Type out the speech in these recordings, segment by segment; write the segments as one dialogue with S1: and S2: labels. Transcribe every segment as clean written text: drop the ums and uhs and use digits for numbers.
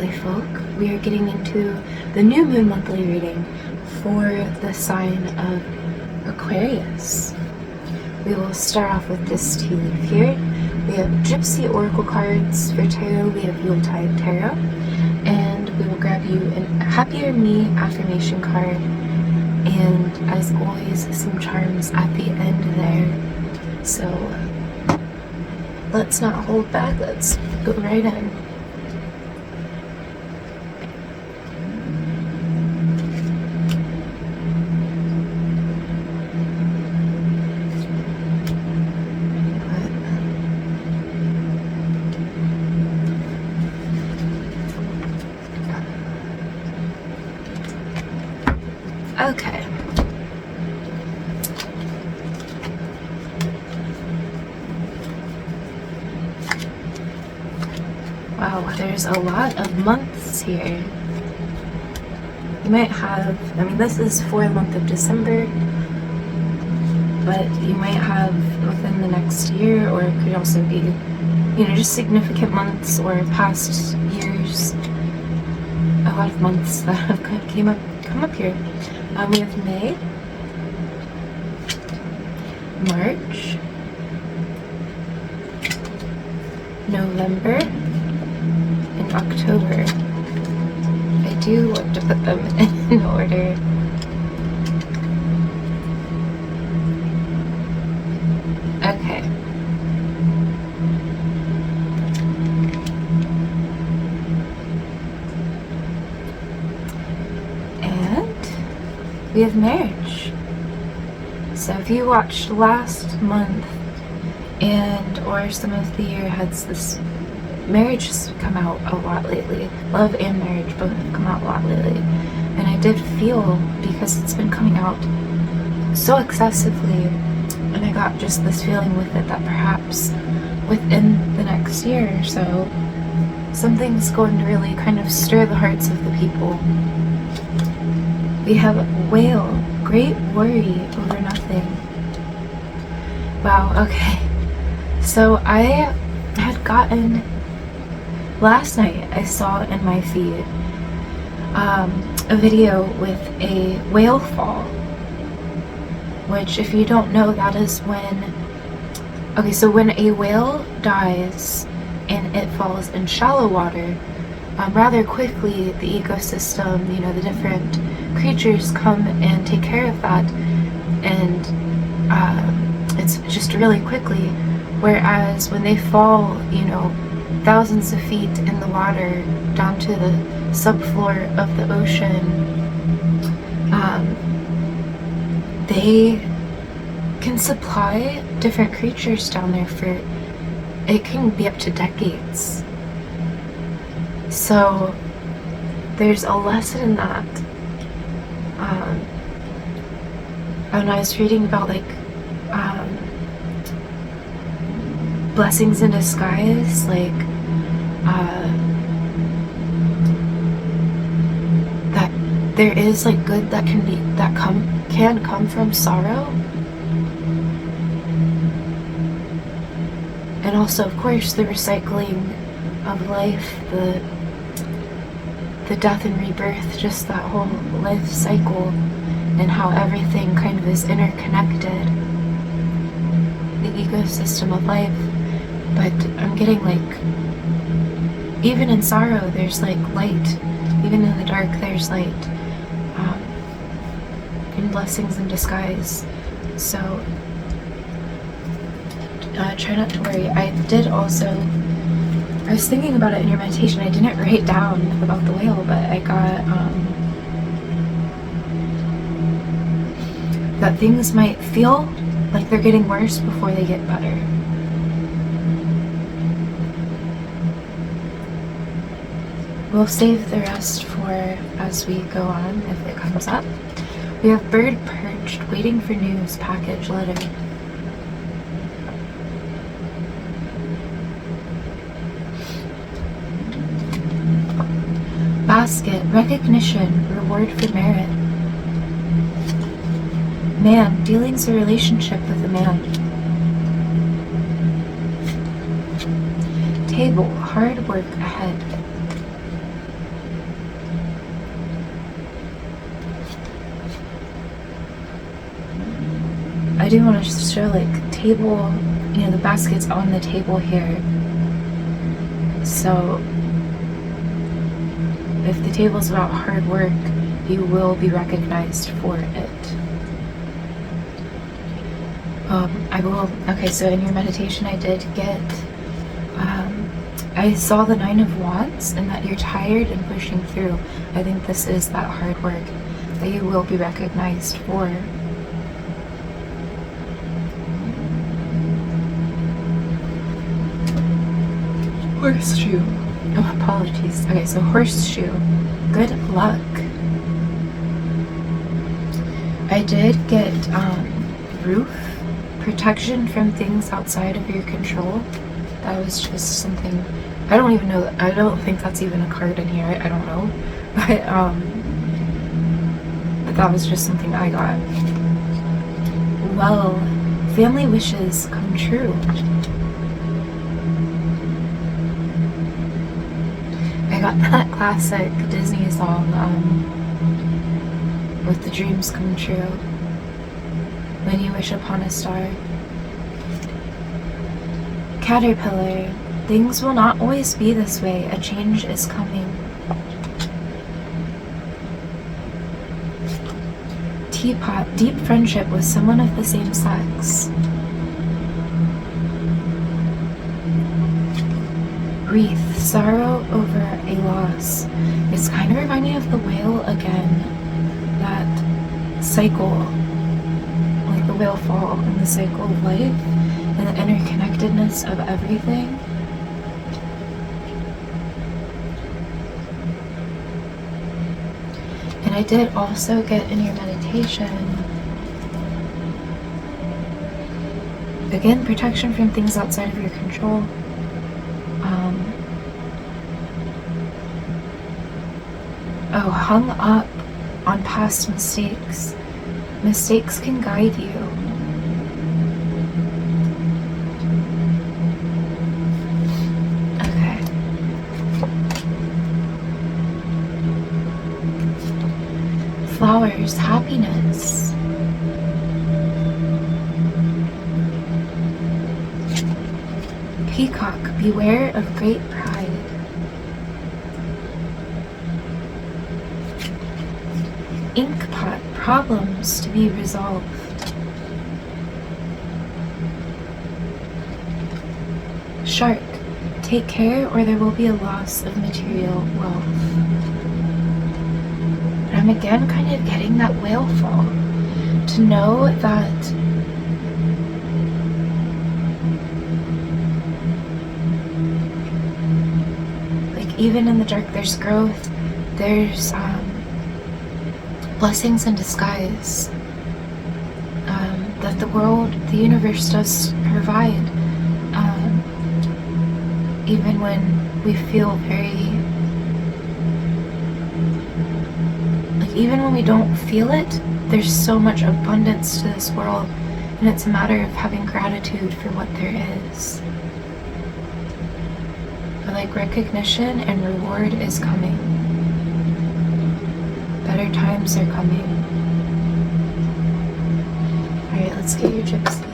S1: lovely folk. We are getting into the new moon monthly reading for the sign of Aquarius. We will start off with this tea leaf here. We have Gypsy Oracle cards for tarot. We have Yuletide Tarot. And we will grab you a Happier Me affirmation card. And as always, some charms at the end there. So let's not hold back. Let's go right in. Okay. Wow, there's a lot of months here. You might have, this is for the month of December, but you might have within the next year, or it could also be, just significant months or past years. A lot of months that have come up here. We have May, March, November, and October. I do want to put them in order. Okay. We have marriage. So if you watched last month or some of the year heads, this marriage has come out a lot lately. Love and marriage both have come out a lot lately. And I did feel, because it's been coming out so excessively, and I got just this feeling with it that perhaps within the next year or so, something's going to really kind of stir the hearts of the people. We have Whale, great worry over nothing. Wow, okay. So I had gotten, last night I saw in my feed a video with a whale fall, which if you don't know, that is when, so when a whale dies and it falls in shallow water, rather quickly the ecosystem, the different creatures come and take care of that, and it's just really quickly. Whereas when they fall, thousands of feet in the water down to the subfloor of the ocean, they can supply different creatures down there for, it can be up to decades. So there's a lesson in that. And I was reading about blessings in disguise, that there is good that can come from sorrow, and also of course the recycling of life, the death and rebirth, just that whole life cycle, and how everything kind of is interconnected, the ecosystem of life. But I'm getting even in sorrow there's light, even in the dark there's light, and blessings in disguise. So try not to worry. I was thinking about it in your meditation. I didn't write down about the whale, but I got that things might feel like they're getting worse before they get better. We'll save the rest for as we go on if it comes up. We have bird perched, waiting for news, package, letter. Basket, recognition, reward for merit. Man, dealings a relationship with a man. Table, hard work ahead. I do want to show like table, you know, the basket's on the table here. So if the table's about hard work, you will be recognized for it. Okay, so in your meditation I did get, I saw the 9 of Wands and that you're tired and pushing through. I think this is that hard work that you will be recognized for. Horseshoe. Oh, apologies. Okay, so horseshoe. Good luck. I did get roof. Protection from things outside of your control. That was just something, I don't even know, I don't think that's even a card in here, I don't know. But that was just something I got. Well, family wishes come true. I got that classic Disney song, with the dreams come true. When you wish upon a star. Caterpillar. Things will not always be this way. A change is coming. Teapot. Deep friendship with someone of the same sex. Wreath. Sorrow over a loss. It's kind of reminding me of the whale again. That cycle. Like the whale fall and the cycle of life and the interconnectedness of everything. And I did also get in your meditation, again, protection from things outside of your control. Hung up on past mistakes. Mistakes can guide you. Okay. Flowers, happiness. Peacock, beware of great pride. Inkpot, problems to be resolved. Shark, take care or there will be a loss of material wealth. But I'm again kind of getting that whale fall. To know that like even in the dark there's growth, there's blessings in disguise, that the world, the universe does provide, even when we feel very, like even when we don't feel it, there's so much abundance to this world, and it's a matter of having gratitude for what there is. But like recognition and reward is coming. Better times are coming. Alright, let's get your gypsy.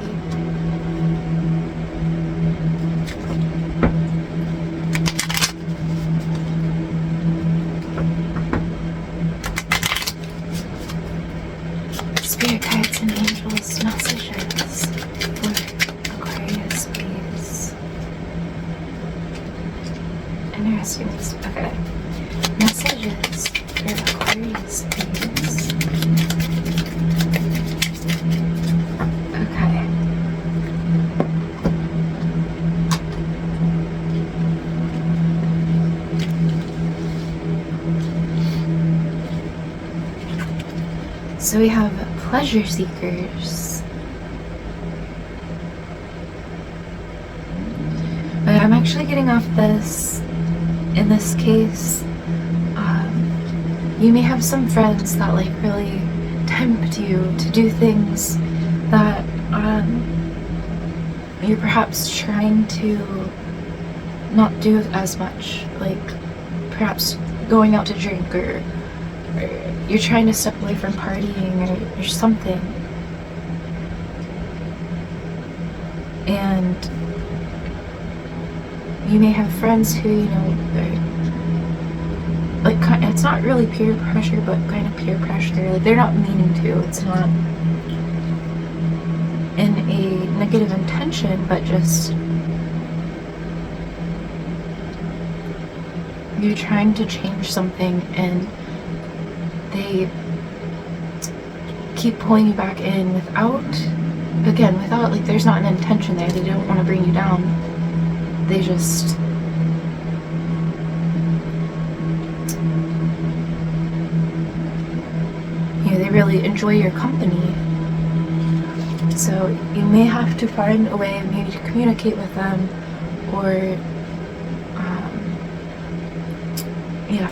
S1: Spirit guides and angels, messages for Aquarius, please. Interesting. Okay. Messages for Aquarius, please. Okay. So we have pleasure seekers. I'm actually getting off this, in this case, you may have some friends that like really tempt you to do things that you're perhaps trying to not do as much, like perhaps going out to drink, or you're trying to step away from partying or something. And you may have friends who, you know, they're like, it's not really peer pressure, but kind of peer pressure. Like, they're not meaning to. It's not in a negative intention, but just you're trying to change something and they keep pulling you back in without, like, there's not an intention there. They don't want to bring you down. They just, you know, they really enjoy your company. So you may have to find a way maybe to communicate with them, or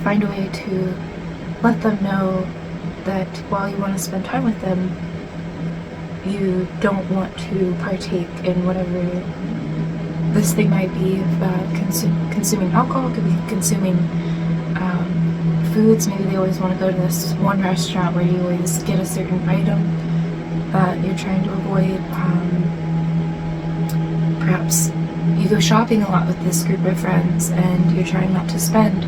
S1: find a way to let them know that while you want to spend time with them, you don't want to partake in whatever this thing might be. Consuming alcohol, could be consuming foods. Maybe they always want to go to this one restaurant where you always get a certain item that you're trying to avoid. Perhaps you go shopping a lot with this group of friends and you're trying not to spend.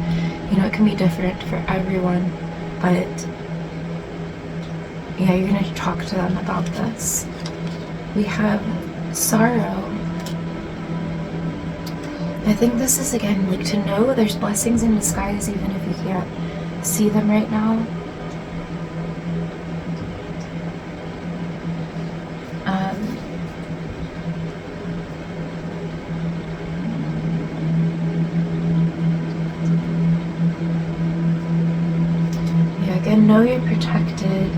S1: You know, it can be different for everyone, but yeah, you're going to talk to them about this. We have sorrow. I think this is, again, like, to know there's blessings in disguise even if you can't see them right now. Again, know you're protected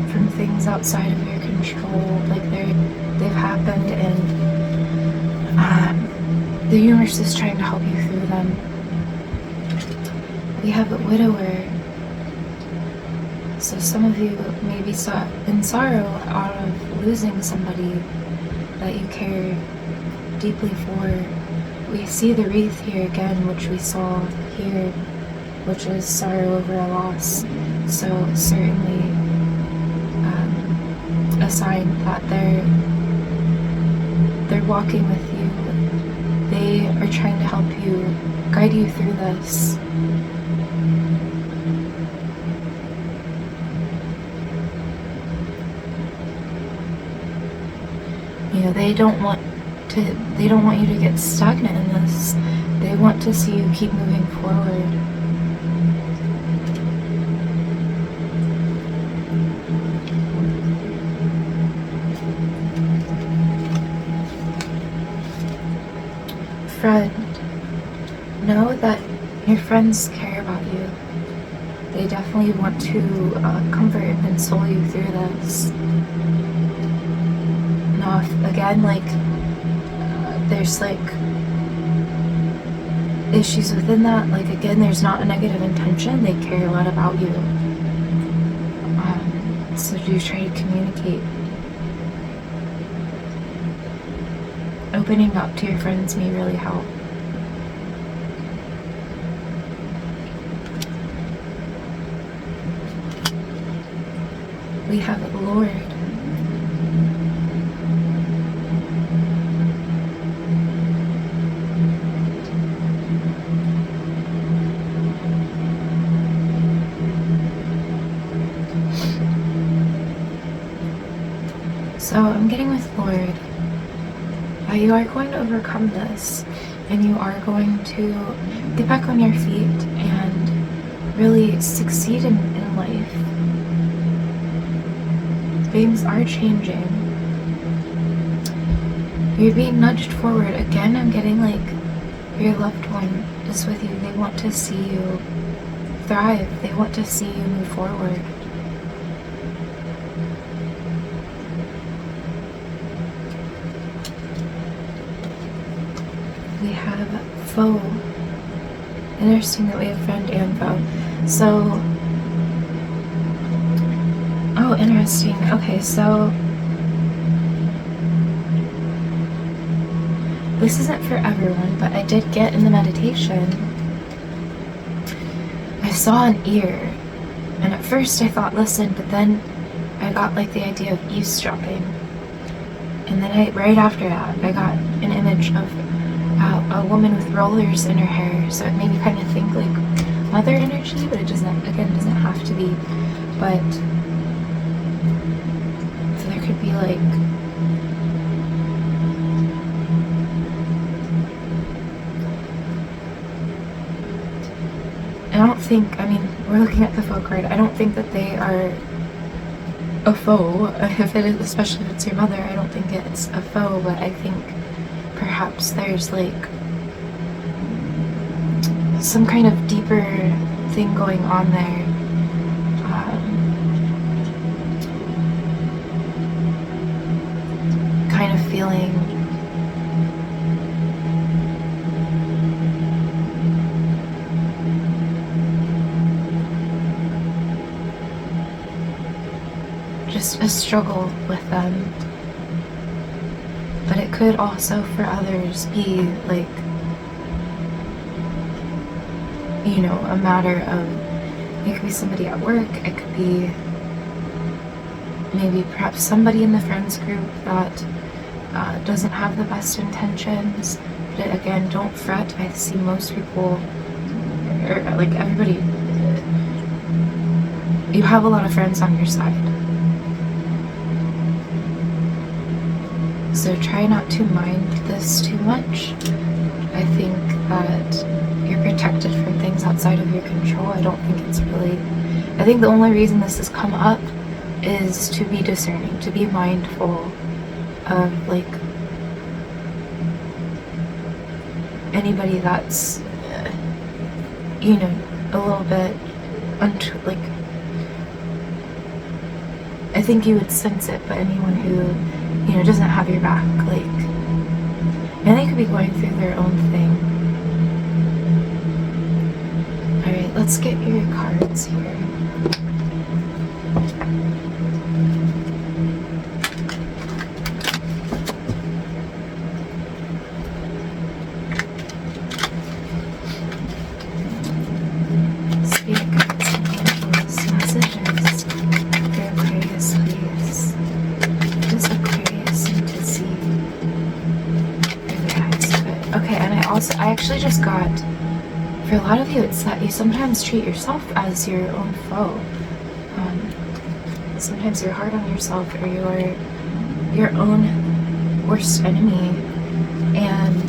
S1: from things outside of your control. Like, they've happened, and the universe is trying to help you through them. We have a widower. So some of you may be in sorrow out of losing somebody that you care deeply for. We see the wreath here again, which we saw here, which is sorrow over a loss. So certainly a sign that they're walking with you. They are trying to help you, guide you through this. You know, they don't want you to get stagnant in this. They want to see you keep moving forward. Friend, know that your friends care about you. They definitely want to comfort and console you through this. Now, if, again, like, there's like issues within that, like, again, there's not a negative intention. They care a lot about you. So do try to communicate. Opening up to your friends may really help. We have Lord. So I'm getting with Lord. You are going to overcome this, and you are going to get back on your feet and really succeed in life. Things are changing. You're being nudged forward. Again, I'm getting like your loved one is with you. They want to see you thrive. They want to see you move forward. We have foe. Interesting that we have friend and foe. So, oh, interesting. Okay, so this isn't for everyone, but I did get in the meditation, I saw an ear, and at first I thought listen, but then I got like the idea of eavesdropping. And then right after that, I got an image of a woman with rollers in her hair, so it made me kind of think like mother energy, but it doesn't have to be. But so there could be like I don't think, I mean, we're looking at the foe card. I don't think that they are a foe, if it is, especially if it's your mother. I don't think it's a foe, but I think perhaps there's like some kind of deeper thing going on there. Kind of feeling just a struggle with them. But it could also for others be like, you know, a matter of, it could be somebody at work, it could be maybe perhaps somebody in the friends group that doesn't have the best intentions. But again, don't fret. I see most people, or like everybody, you have a lot of friends on your side. So try not to mind this too much. I think that you're protected from things outside of your control. I don't think it's really, I think the only reason this has come up is to be discerning, to be mindful of like anybody that's you know, a little bit like, I think you would sense it, but anyone who, you know, doesn't have your back, like, and they could be going through their own thing. Alright, let's get your cards here. Spirit guides and angels, messages for Aquarius, please. What does Aquarius need to see? Okay, and I actually just got, for a lot of you, it's that you sometimes treat yourself as your own foe. Sometimes you're hard on yourself, or you're your own worst enemy. And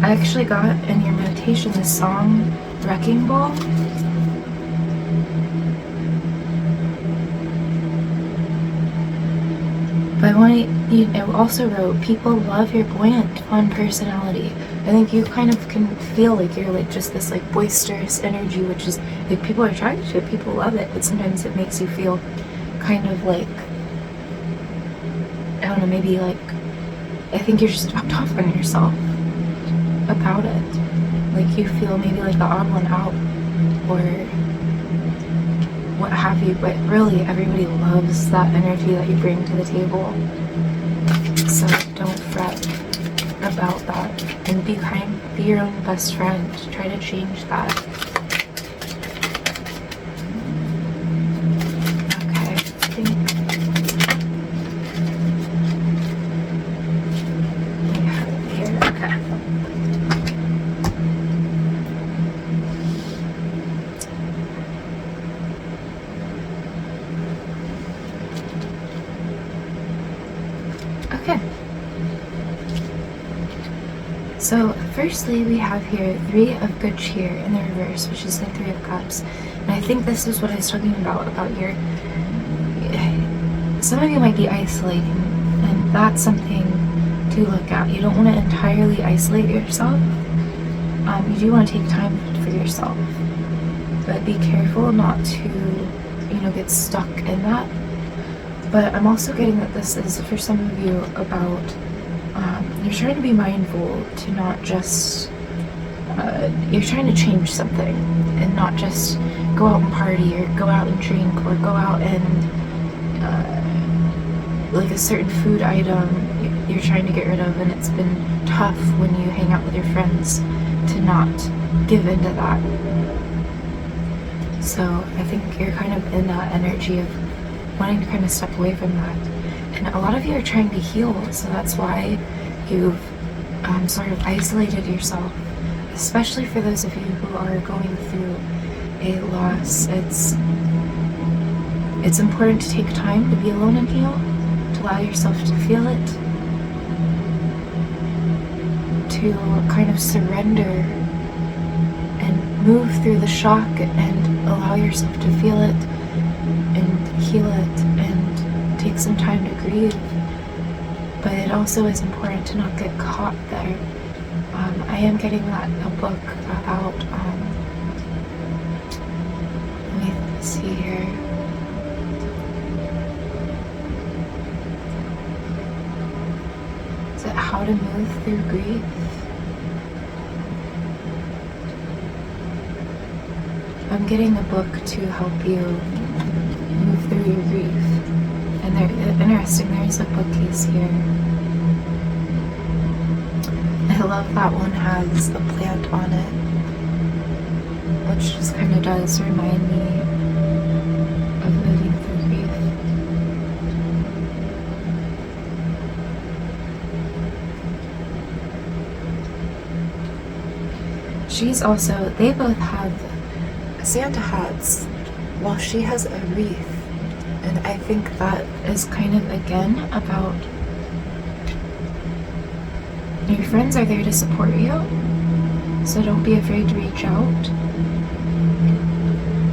S1: I actually got in your meditation this song, Wrecking Ball. But I also wrote, people love your buoyant, fun personality. I think you kind of can feel like you're like just this like boisterous energy, which is like people are attracted to it, people love it, but sometimes it makes you feel kind of like, I don't know, maybe like, I think you're just tough on yourself about it. Like you feel maybe like the odd one out or what have you, but really everybody loves that energy that you bring to the table. So don't fret about that, and be kind, be your own best friend. Try to change that. Okay, I think we have it here. Okay. Okay. So firstly, we have here 3 of good cheer in the reverse, which is the 3 of cups. And I think this is what I was talking about your, some of you might be isolating, and that's something to look at. You don't want to entirely isolate yourself. You do want to take time for yourself, but be careful not to, you know, get stuck in that. But I'm also getting that this is, for some of you, about you're trying to be mindful to not just, you're trying to change something and not just go out and party or go out and drink or go out and like a certain food item you're trying to get rid of, and it's been tough when you hang out with your friends to not give into that. So I think you're kind of in that energy of wanting to kind of step away from that. And a lot of you are trying to heal, so that's why you've sort of isolated yourself, especially for those of you who are going through a loss. It's important to take time to be alone and heal, to allow yourself to feel it, to kind of surrender and move through the shock and allow yourself to feel it and heal it and take some time to grieve. But it also is important to not get caught there. I am getting a book about, let me see here. Is it How to Move Through Grief? I'm getting a book to help you move through your grief. And they're interesting, there's a bookcase here. I love that one has a plant on it, which just kind of does remind me of moving through grief. She's also, they both have Santa hats, while she has a wreath. And I think that is kind of, again, about your friends are there to support you, so don't be afraid to reach out.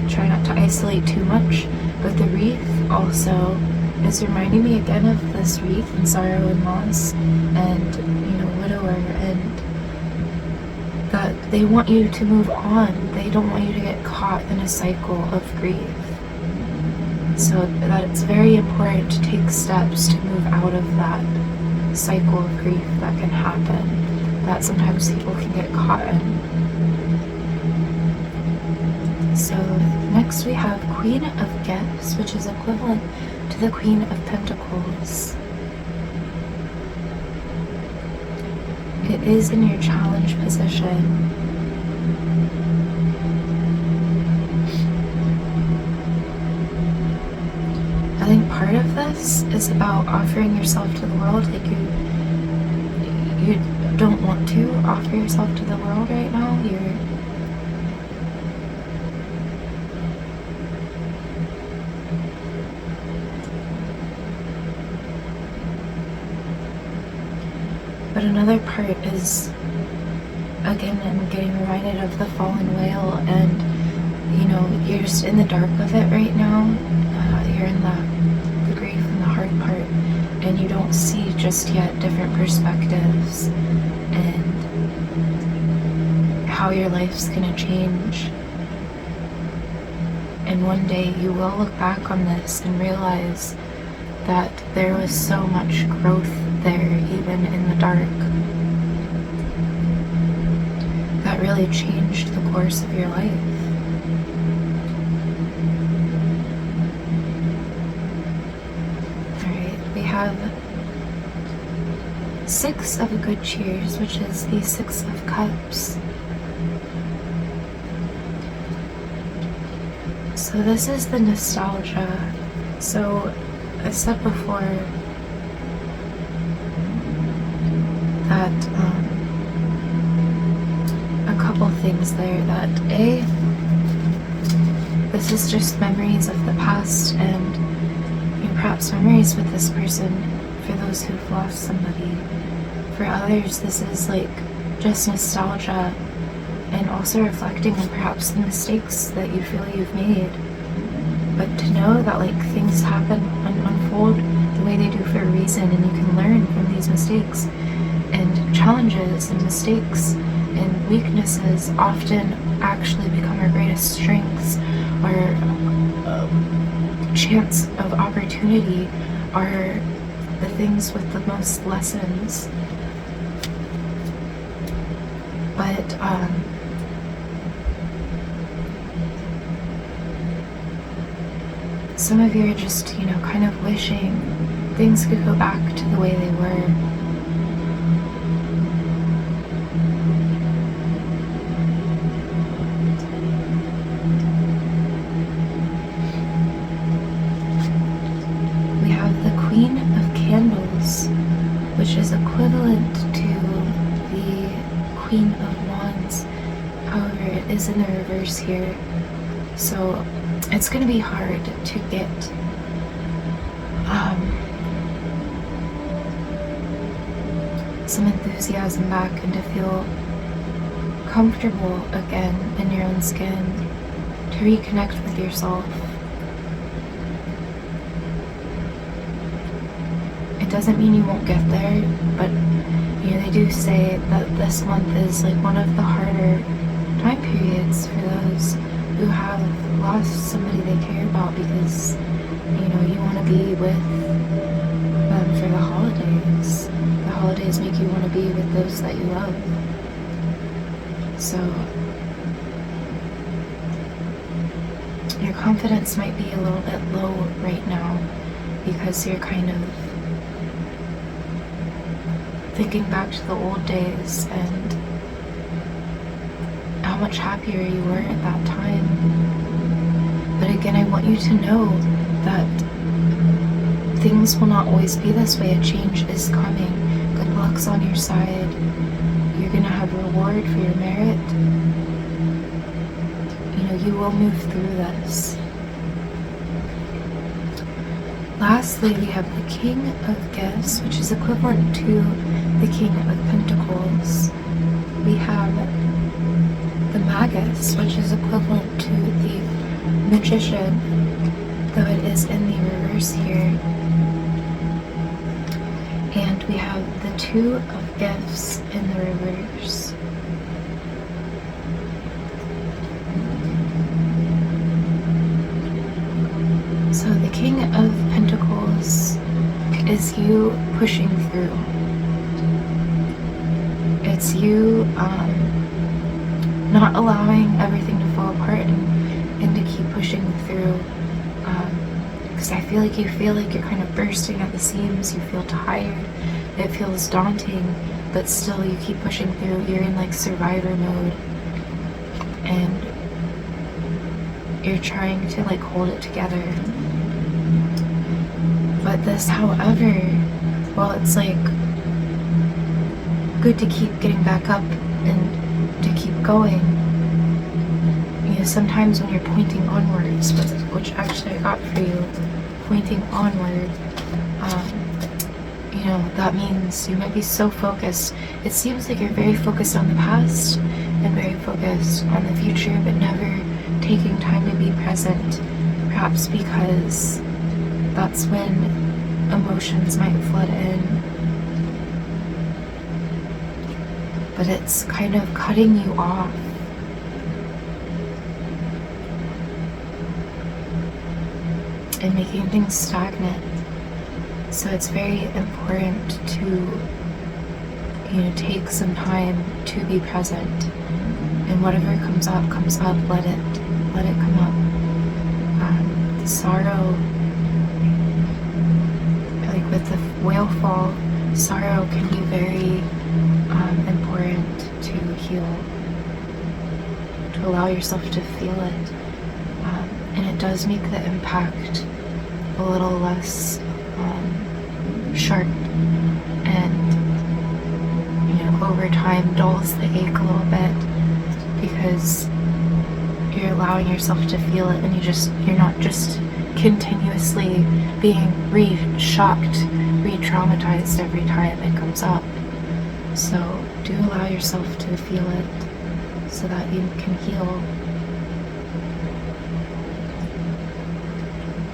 S1: Try not to isolate too much, but the wreath also is reminding me again of this wreath and sorrow and loss and, widower, and that they want you to move on. They don't want you to get caught in a cycle of grief. So that it's very important to take steps to move out of that cycle of grief that can happen, that sometimes people can get caught in. So next we have Queen of Gifts, which is equivalent to the Queen of Pentacles. It is in your challenge position. I think part of this is about offering yourself to the world. Like you don't want to offer yourself to the world right now. But another part is, again, I'm getting reminded of the fallen whale, and you're just in the dark of it right now. You're in the grief and the hard part, and you don't see just yet different perspectives and how your life's gonna change. And one day you will look back on this and realize that there was so much growth there, even in the dark, that really changed the course of your life. Alright, we have Six of Good Cheers, which is the Six of Cups. So this is the nostalgia. So I said before that a couple things there, that this is just memories of the past, and perhaps memories with this person for those who've lost somebody. For others, this is like just nostalgia and also reflecting on perhaps the mistakes that you feel you've made. But to know that things happen and unfold the way they do for a reason, and you can learn from these mistakes, and challenges and mistakes and weaknesses often actually become our greatest strengths. Our chance of opportunity are the things with the most lessons. But some of you are just, kind of wishing things could go back to the way they were. We have the Queen of which is equivalent to the Queen of Wands. However, it is in the reverse here. So it's going to be hard to get some enthusiasm back and to feel comfortable again in your own skin, to reconnect with yourself. It doesn't mean you won't get there, but you know, they do say that this month is like one of the harder time periods for those who have lost somebody they care about, because you know, you want to be with them for the holidays. The holidays make you want to be with those that you love. So your confidence might be a little bit low right now because you're kind of thinking back to the old days and how much happier you were at that time. But again, I want you to know that things will not always be this way. A change is coming. Good luck's on your side. You're going to have reward for your merit. You know, you will move through this. Lastly, we have the King of Gifts, which is equivalent to the King of Pentacles. We have the Magus, which is equivalent to the Magician, though it is in the reverse here. And we have the Two of Gifts in the reverse. So the King of Pentacles is you pushing through. It's you not allowing everything to fall apart and to keep pushing through. Because I feel like you're kind of bursting at the seams. You feel tired. It feels daunting, but still you keep pushing through. You're in like survivor mode, and you're trying to like hold it together. But this, however, while it's like good to keep getting back up and to keep going, you know, sometimes when you're pointing onwards, which actually I got for you, pointing onward, you know, that means you might be so focused. It seems like you're very focused on the past and very focused on the future, but never taking time to be present, perhaps because that's when emotions might flood in. But it's kind of cutting you off. And making things stagnant. So it's very important to, you know, take some time to be present. And whatever comes up, let it come up. Sorrow, like with the whale fall, sorrow can be very important to heal, to allow yourself to feel it. And it does make the impact a little less sharp, and you know, over time dulls the ache a little bit, because you're allowing yourself to feel it, and you're not just continuously being re-shocked, re-traumatized every time it comes up. So do allow yourself to feel it so that you can heal.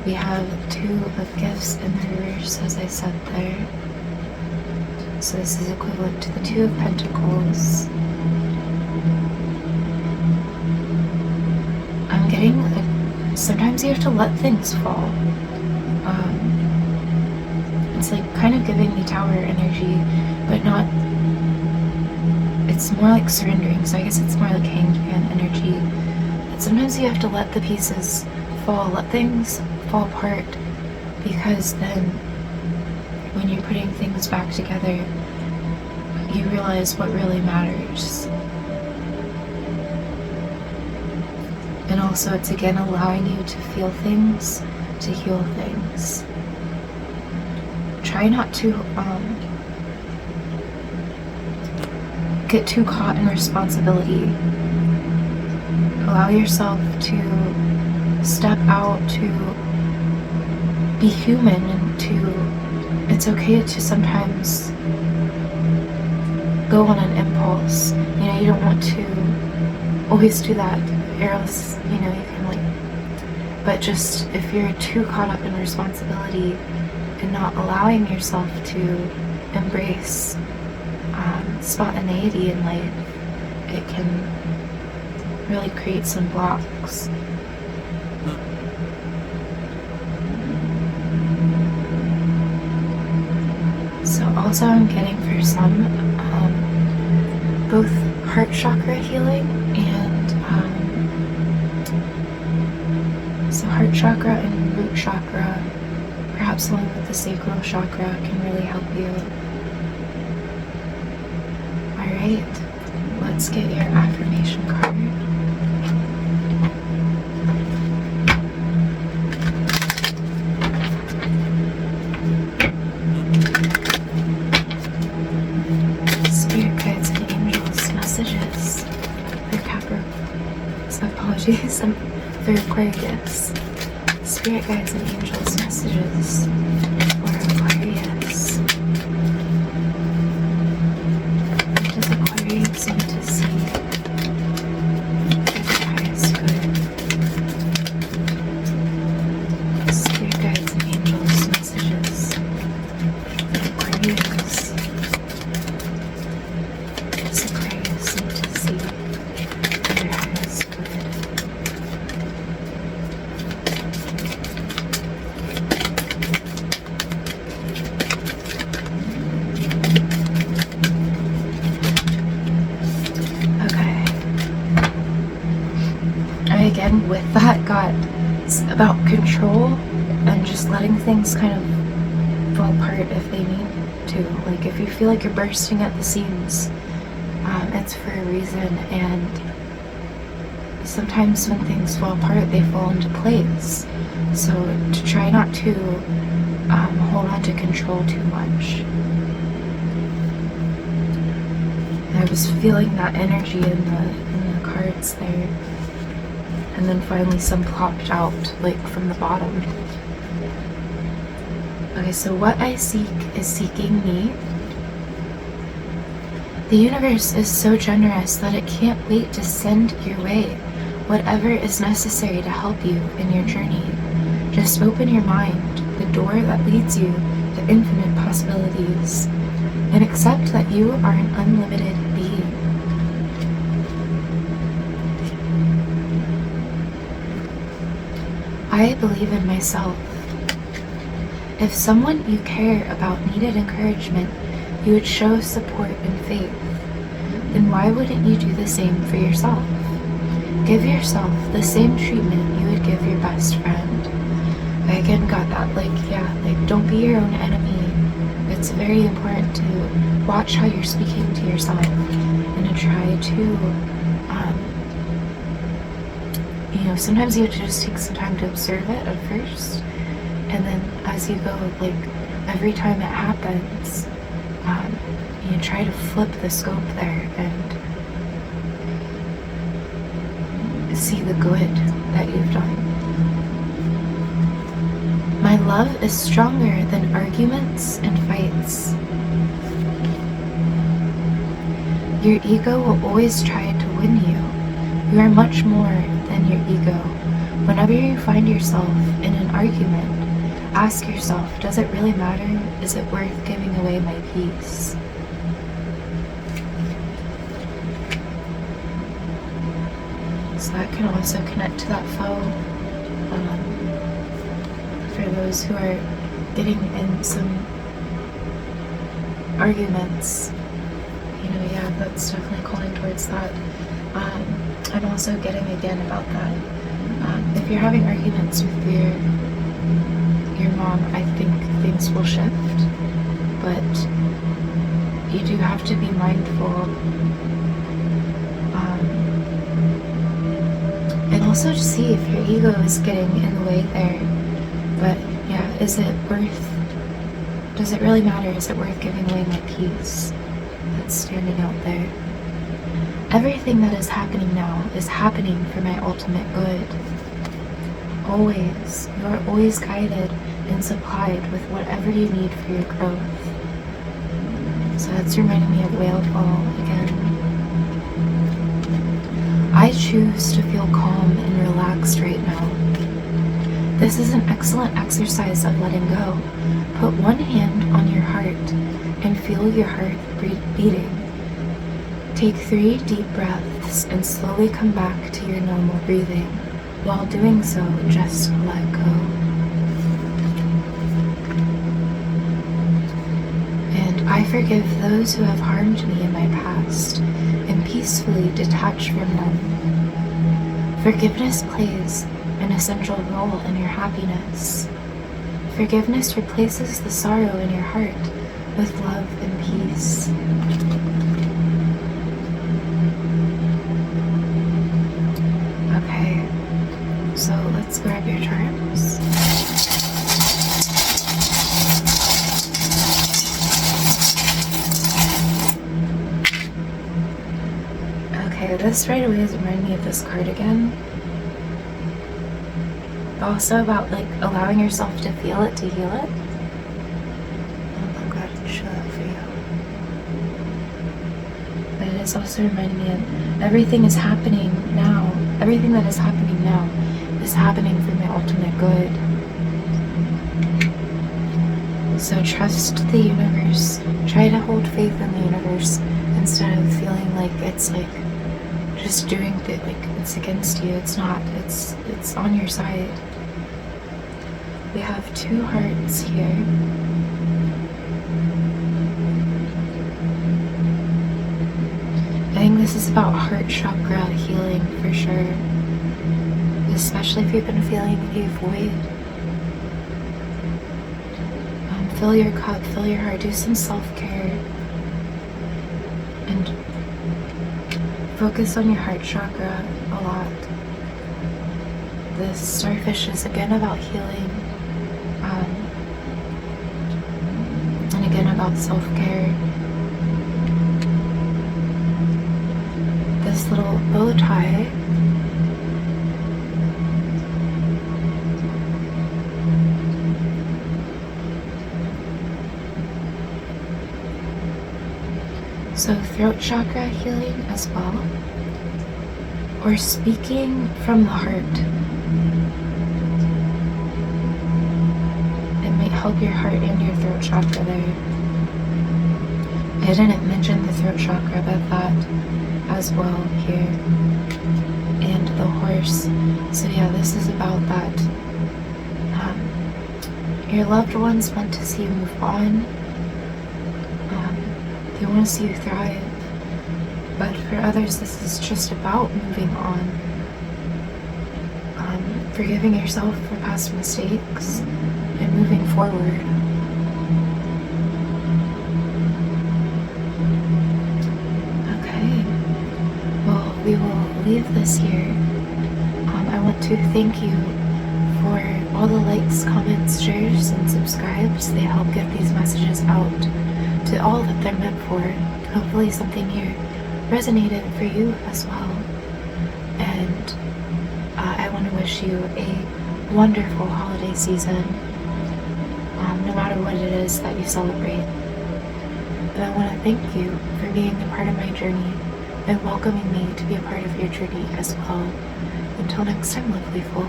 S1: We have Two of Gifts in the reverse, as I said there. So this is equivalent to the Two of Pentacles. I'm getting like, sometimes you have to let things fall. It's like kind of giving me Tower energy, but not, it's more like surrendering. So I guess it's more like Hanged Man energy. But sometimes you have to let the pieces fall, let things fall apart, because then when you're putting things back together, you realize what really matters. And also it's again allowing you to feel things, to heal things. Try not to get too caught in responsibility. Allow yourself to step out, to be human, and it's okay to sometimes go on an impulse. You know, you don't want to always do that, or else, you know, you can but just if you're too caught up in responsibility and not allowing yourself to embrace spontaneity in life, it can really create some blocks. So also I'm getting for some both heart chakra healing and so heart chakra and root chakra, perhaps along with the sacral chakra, can really help you. Alright, let's get your affirmation card. Spirit guides and angels messages for Capricorn. Apologies, for Aquarius. Spirit guides and angels messages for Aquarius. What does Aquarius need to see for their highest good? Spirit guides and angels messages for Aquarius. What does Aquarius need to see for their highest good? Again, with that, got about control and just letting things kind of fall apart if they need to. Like if you feel like you're bursting at the seams, it's for a reason, and sometimes when things fall apart, they fall into place. So to try not to hold on to control too much. I was feeling that energy in the cards there. And then finally some plopped out, like from the bottom. Okay, so what I seek is seeking me. The universe is so generous that it can't wait to send your way whatever is necessary to help you in your journey. Just open your mind, the door that leads you to infinite possibilities, and accept that you are an unlimited being. I believe in myself. If someone you care about needed encouragement, you would show support and faith. Then why wouldn't you do the same for yourself? Give yourself the same treatment you would give your best friend. I again got that, don't be your own enemy. It's very important to watch how you're speaking to yourself and to try to sometimes you have to just take some time to observe it at first, and then as you go, every time it happens, you try to flip the scope there and see the good that you've done. My love is stronger than arguments and fights. Your ego will always try to win you. You are much more than your ego. Whenever you find yourself in an argument, ask yourself, does it really matter? Is it worth giving away my peace? So that can also connect to that foe. For those who are getting in some arguments, that's definitely calling towards that. I'm also getting again about that. If you're having arguments with your mom, I think things will shift, but you do have to be mindful, and also to see if your ego is getting in the way there. But yeah, does it really matter? Is it worth giving away my peace that's standing out there? Everything that is happening now is happening for my ultimate good. Always. You are always guided and supplied with whatever you need for your growth. So that's reminding me of whale fall again. I choose to feel calm and relaxed right now. This is an excellent exercise of letting go. Put one hand on your heart and feel your heart beating. Take 3 deep breaths and slowly come back to your normal breathing. While doing so, just let go. And I forgive those who have harmed me in my past and peacefully detach from them. Forgiveness plays an essential role in your happiness. Forgiveness replaces the sorrow in your heart with love and peace. Okay, so let's grab your charms. Okay, this right away is reminding me of this card again. Also about like allowing yourself to feel it, to heal it. I'm glad to show that for you. But it is also reminding me of everything is happening now. Everything that is happening now is happening for my ultimate good. So trust the universe. Try to hold faith in the universe instead of feeling like it's like just doing it like it's against you. It's not. It's on your side. We have 2 hearts here. I think this is about heart chakra healing for sure. Especially if you've been feeling a void. Fill your cup, fill your heart, do some self-care. And focus on your heart chakra a lot. This starfish is again about healing. And again about self-care. This little bow tie so throat chakra healing as well, or speaking from the heart. It might help your heart and your throat chakra there. I didn't mention the throat chakra, but that as well here. And the horse. So yeah, this is about that. Your loved ones want to see you move on. They want to see you thrive. But for others, this is just about moving on. Forgiving yourself for past mistakes and moving forward. Okay. Well, we will leave this here. I want to thank you for all the likes, comments, shares, and subscribes. They help get these messages out to all that they're meant for. Hopefully something here resonated for you as well. And I want to wish you a wonderful holiday season, no matter what it is that you celebrate. And I want to thank you for being a part of my journey and welcoming me to be a part of your journey as well. Until next time, lovely folk.